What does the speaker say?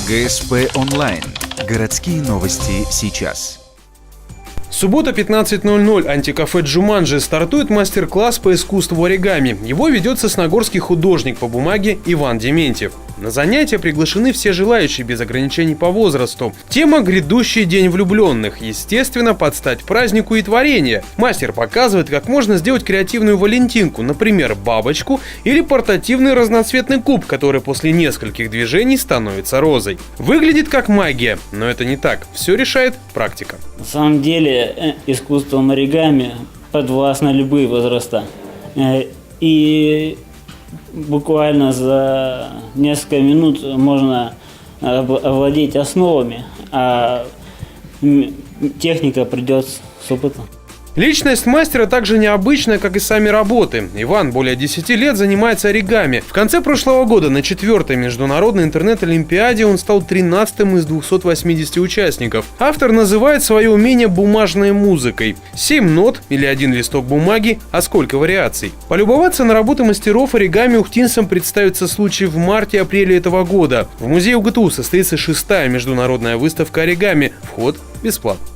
ГСП онлайн. Городские новости сейчас. Суббота, 15:00. Антикафе «Джуманджи» стартует мастер-класс по искусству оригами. Его ведет сосногорский художник по бумаге Иван Дементьев. На занятия приглашены все желающие без ограничений по возрасту. Тема – грядущий день влюбленных. Естественно, под стать празднику и творения. Мастер показывает, как можно сделать креативную валентинку, например, бабочку или портативный разноцветный куб, который после нескольких движений становится розой. Выглядит как магия, но это не так. Все решает практика. На самом деле искусством оригами подвластны любые возраста. И буквально за несколько минут можно овладеть основами, а техника придет с опытом. Личность мастера также необычная, как и сами работы. Иван более 10 лет занимается оригами. В конце прошлого года на 4-й международной интернет-олимпиаде он стал 13-м из 280 участников. Автор называет свое умение бумажной музыкой. 7 нот или 1 листок бумаги, а сколько вариаций. Полюбоваться на работы мастеров оригами ухтинцам представится случай в марте-апреле этого года. В музее УГТУ состоится 6-я международная выставка оригами. Вход бесплатный.